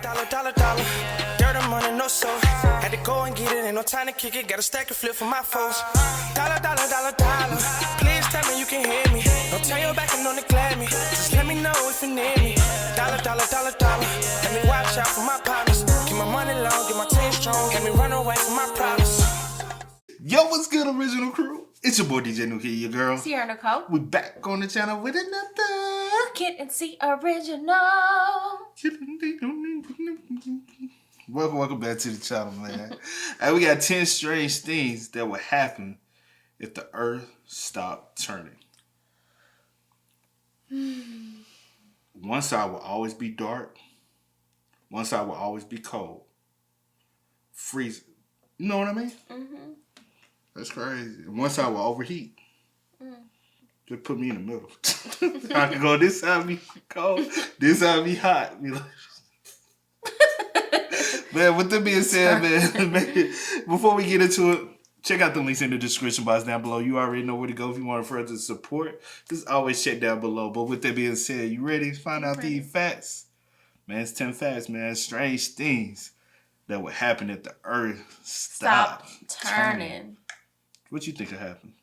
Dollar. Dirt and money, no soul. Had to go and get it, ain't no time to kick it. Got a stack and flip for my foes. Dollar. Please tell me you can hear me. Don't turn your back and don't neglect me. Just let me know if you need me. Dollar. Let me watch out for my partners. Keep my money long, get my team strong. Let me run away from my problems. Yo, what's good, original crew? It's your boy DJ Nuki, your girl. Sierra Nicole. We back on the channel with another Kid and C original. Welcome back to the channel, man. And we got 10 strange things that would happen if the earth stopped turning. One side will always be dark. One side will always be cold. Freezing. You know what I mean? Mm-hmm. That's crazy. And one side will overheat. Just put me in the middle. I can go this side be cold, this side be hot. Be like, man, with that being said, man, before we get into it, check out the links in the description box down below. You already know where to go if you want to further support. Just always check down below. But with that being said, you ready to find out these facts? Man, it's 10 facts, man. Strange things that would happen if the earth stopped turning. What you think would happen?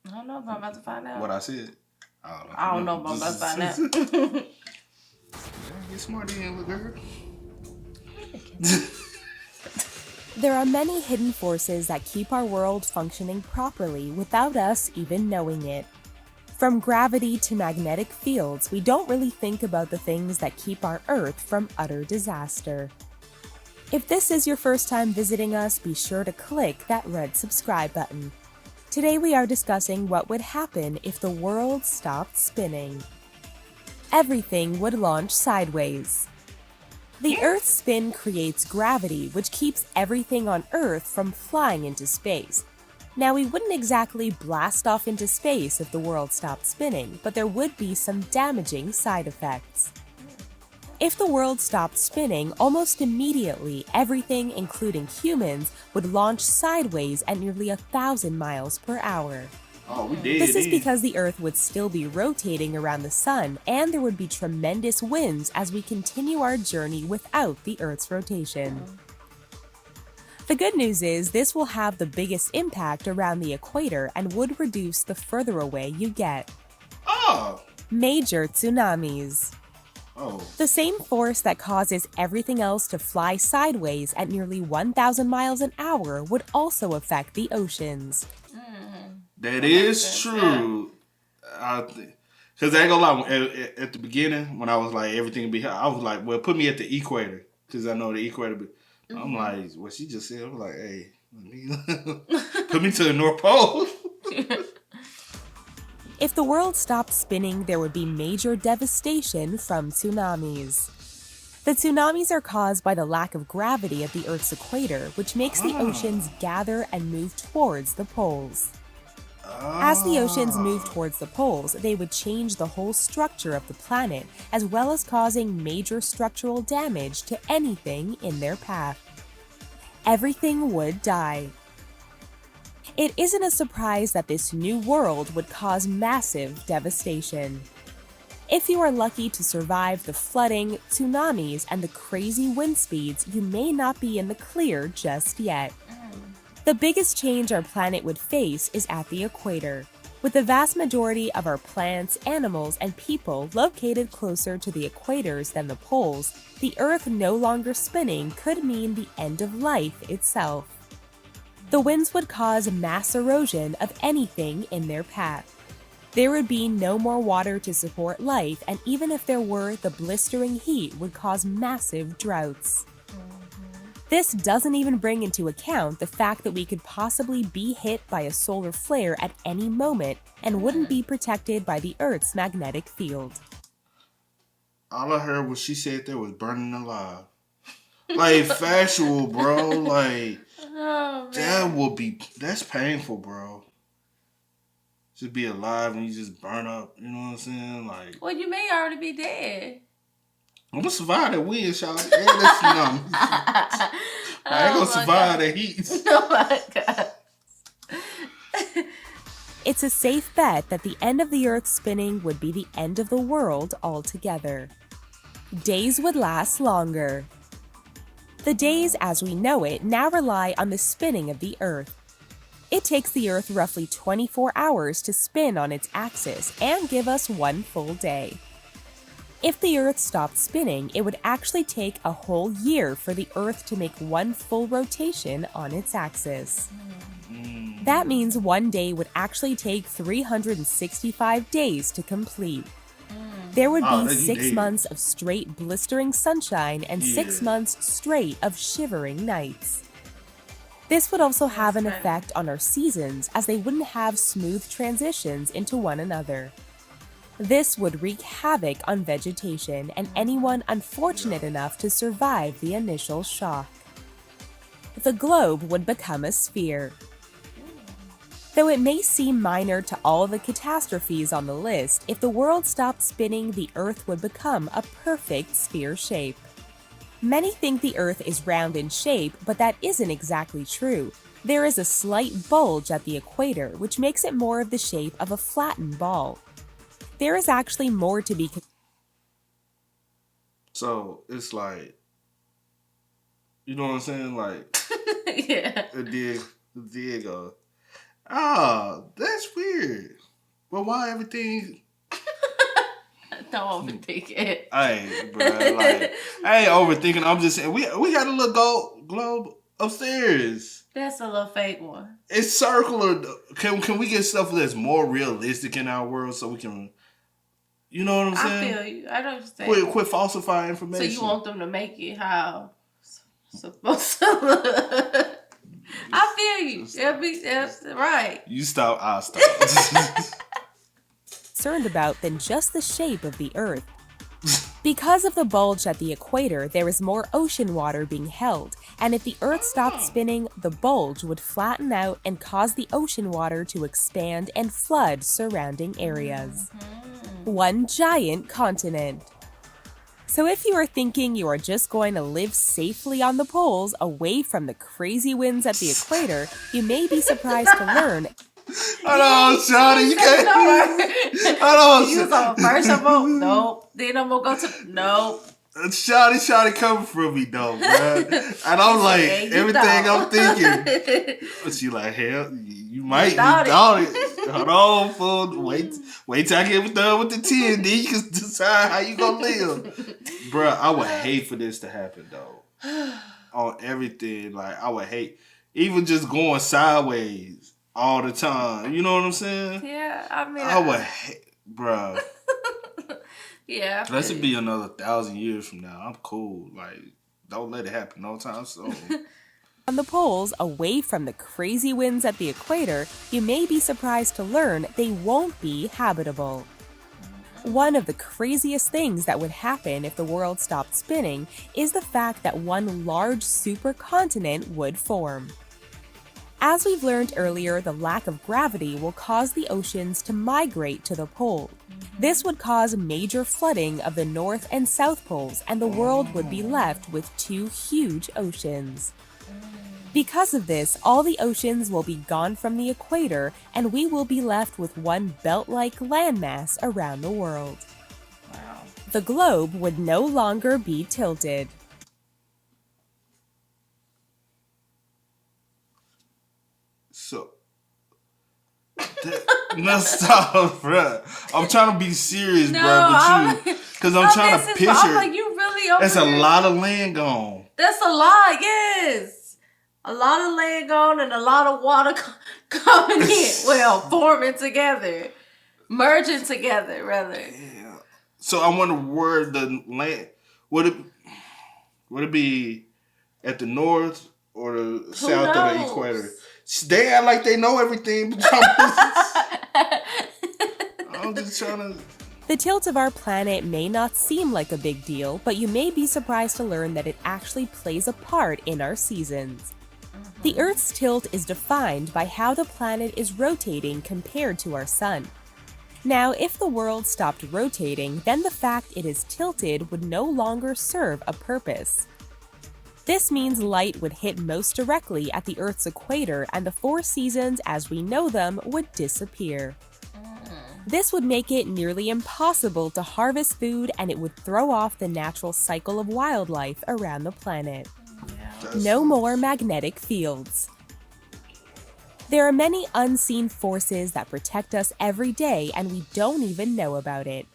I don't know if I'm about to find out. What I said? I don't know if I'm about to find out. Get smart in, little girl. There are many hidden forces that keep our world functioning properly without us even knowing it. From gravity to magnetic fields, we don't really think about the things that keep our Earth from utter disaster. If this is your first time visiting us, be sure to click that red subscribe button. Today we are discussing what would happen if the world stopped spinning. Everything would launch sideways. The Earth's spin creates gravity, which keeps everything on Earth from flying into space. Now, we wouldn't exactly blast off into space if the world stopped spinning, but there would be some damaging side effects. If the world stopped spinning, almost immediately, everything, including humans, would launch sideways at nearly 1,000 miles per hour. Oh, we did. This is because the Earth would still be rotating around the Sun, and there would be tremendous winds as we continue our journey without the Earth's rotation. The good news is this will have the biggest impact around the equator and would reduce the further away you get. Oh! Major tsunamis. Oh. The same force that causes everything else to fly sideways at nearly 1,000 miles an hour would also affect the oceans. That is true. Because I ain't gonna lie, at the beginning, when I was like, everything would be hot, I was like, well, put me at the equator. Because I know the equator. I'm like, what she just said, I'm like, hey, put me to the North Pole. If the world stopped spinning, there would be major devastation from tsunamis. The tsunamis are caused by the lack of gravity at the Earth's equator, which makes the oceans gather and move towards the poles. As the oceans move towards the poles, they would change the whole structure of the planet, as well as causing major structural damage to anything in their path. Everything would die. It isn't a surprise that this new world would cause massive devastation. If you are lucky to survive the flooding, tsunamis, and the crazy wind speeds, you may not be in the clear just yet. The biggest change our planet would face is at the equator. With the vast majority of our plants, animals, and people located closer to the equators than the poles, the Earth no longer spinning could mean the end of life itself. The winds would cause mass erosion of anything in their path. There would be no more water to support life, and even if there were, the blistering heat would cause massive droughts. This doesn't even bring into account the fact that we could possibly be hit by a solar flare at any moment and wouldn't be protected by the Earth's magnetic field. All I heard was she said there was burning alive. Like, factual, bro. Like, that's painful, bro. Just be alive and you just burn up, you know what I'm saying? Like, Well, you may already be dead. I'm gonna survive that wind, y'all. And that tsunami. I ain't gonna survive that heat. Oh my God. It's a safe bet that the end of the Earth spinning would be the end of the world altogether. days would last longer. The days as we know it now rely on the spinning of the Earth. It takes the Earth roughly 24 hours to spin on its axis and give us one full day. If the Earth stopped spinning, it would actually take a whole year for the Earth to make one full rotation on its axis. That means one day would actually take 365 days to complete. There would be 6 months of straight blistering sunshine and 6 months straight of shivering nights. This would also have an effect on our seasons, as they wouldn't have smooth transitions into one another. This would wreak havoc on vegetation and anyone unfortunate enough to survive the initial shock. The globe would become a sphere. Though it may seem minor to all the catastrophes on the list, if the world stopped spinning, the Earth would become a perfect sphere shape. Many think the Earth is round in shape, but that isn't exactly true. There is a slight bulge at the equator, which makes it more of the shape of a flattened ball. There is actually more to be. So it's like, you know what I'm saying? Like, Yeah. Diego. Oh, that's weird. But why everything? Don't overthink it. Hey, bro, like, I ain't overthinking. I'm just saying, we got a little globe upstairs. That's a little fake one. It's circular. Can we get stuff that's more realistic in our world so we can, you know what I'm saying? I feel you. I know what you're saying. Quit falsifying So information. you want them to make it how it's supposed to look. I feel you. That's right. You stop, I'll stop. Concerned about than just the shape of the Earth. Because of the bulge at the equator, there is more ocean water being held, and if the Earth stopped spinning, the bulge would flatten out and cause the ocean water to expand and flood surrounding areas. One giant continent. So if you are thinking you are just going to live safely on the poles away from the crazy winds at the equator, you may be surprised to learn. Hold on, Shawty, you can't. Hold on, You was on first of all, nope. Then I'm gonna go to nope. Shawty coming from me though, man. And I'm like, everything I'm thinking. She like, hell, you might thought it. Hold on, fool. Wait till I get done with the 10, then you can decide how you gonna live. Bruh, I would hate for this to happen though. On everything, like I would hate, even just going sideways all the time. You know what I'm saying? Yeah, I mean, I would hate, bruh. Yeah. Unless it be another 1,000 years from now, I'm cool. Like, don't let it happen no time soon. On the poles, away from the crazy winds at the equator, you may be surprised to learn they won't be habitable. One of the craziest things that would happen if the world stopped spinning is the fact that one large supercontinent would form. As we've learned earlier, the lack of gravity will cause the oceans to migrate to the pole. This would cause major flooding of the North and South Poles, and the world would be left with two huge oceans. Because of this, all the oceans will be gone from the equator, and we will be left with one belt-like landmass around the world. Wow. The globe would no longer be tilted. So, no, stop, bro. I'm trying to be serious, No, bro, but you, because I'm trying to picture. I'm like, you really over That's a here. lot of land gone. That's a lot, yes. A lot of land gone and a lot of water coming in. Well, forming together. Merging together, rather. Yeah. So I wonder where the land would it be at the north or the south of the equator? They act like they know everything, but I'm just trying to. The tilt of our planet may not seem like a big deal, but you may be surprised to learn that it actually plays a part in our seasons. The Earth's tilt is defined by how the planet is rotating compared to our sun. Now, if the world stopped rotating, then the fact it is tilted would no longer serve a purpose. This means light would hit most directly at the Earth's equator, and the four seasons as we know them would disappear. This would make it nearly impossible to harvest food, and it would throw off the natural cycle of wildlife around the planet. No more magnetic fields. There are many unseen forces that protect us every day, and we don't even know about it.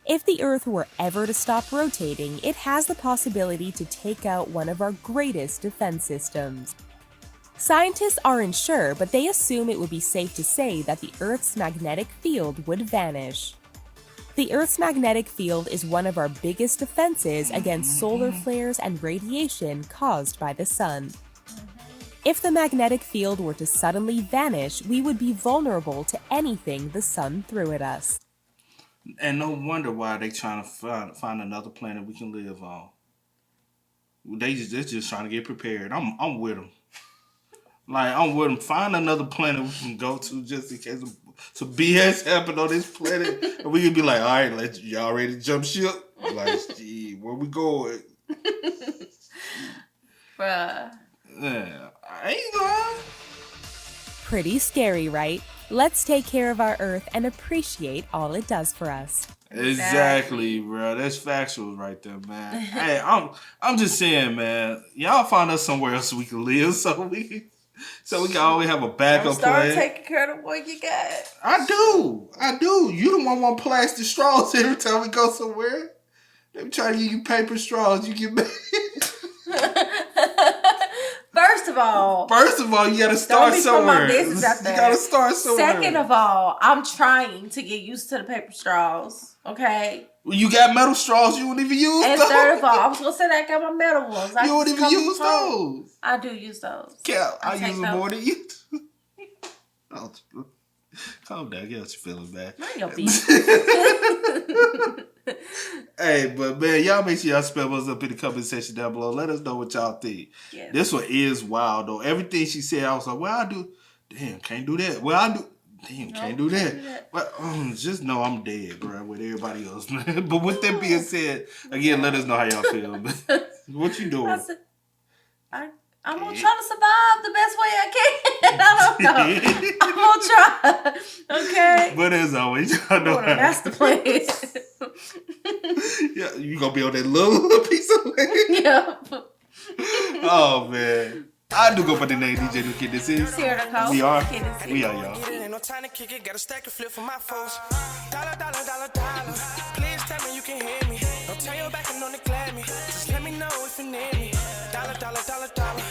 If the Earth were ever to stop rotating, it has the possibility to take out one of our greatest defense systems. Scientists aren't sure, but they assume it would be safe to say that the Earth's magnetic field would vanish. The Earth's magnetic field is one of our biggest defenses against solar flares and radiation caused by the sun. If the magnetic field were to suddenly vanish, we would be vulnerable to anything the sun threw at us. And no wonder why they trying to find another planet we can live on. They're just trying to get prepared. I'm with them. Like, I'm with them. Find another planet we can go to just in case some BS happen on this planet. And we can be like, all right, y'all ready to jump ship? Like, gee, where we going? Bruh. Yeah, I ain't lying. Pretty scary, right? Let's take care of our Earth and appreciate all it does for us. Exactly, bro. That's factual right there, man. Hey, I'm just saying, man. Y'all find us somewhere else we can live, so we can always have a backup plan. Start taking care of what you got. I do. You don't want plastic straws every time we go somewhere. They try to give you paper straws. You get mad. First of all, you gotta start somewhere. You gotta start somewhere. Second of all, I'm trying to get used to the paper straws. Okay. Well, you got metal straws. You wouldn't even use And those. third of all, I was gonna say that I got my metal ones. You wouldn't even use those. I do use those. Yeah, I take use them those. more than you. Oh, calm down. Get what you feeling, man. Mind your business. Hey, but man, y'all make sure y'all spell us up in the comment section down below. Let us know what y'all think. Yes. This one is wild though. Everything she said, I was like, well, I do. Damn, can't do that. Well, I do. Damn, can't do that. But just know I'm dead, bro, with everybody else, man. But with that being said, again, let us know how y'all feel, man. What you doing? I'm gonna try to survive the best way I can. I don't know. I'm gonna try. Okay. But as always, y'all know That's the plan. Yeah, you gonna be on that little piece of land? Yep. Oh man. I do go by the name DJ New Kid. This is Sierra Nicole. We are. Kid and C. We are, y'all. Ain't no time to kick it, got a stack of flip for my foes. Dollar, dollar, dollar, dollar. Please tell me you can hear me. Don't turn your back and don't neglect me. Just let me know if you need me. Dollar, dollar, dollar, dollar.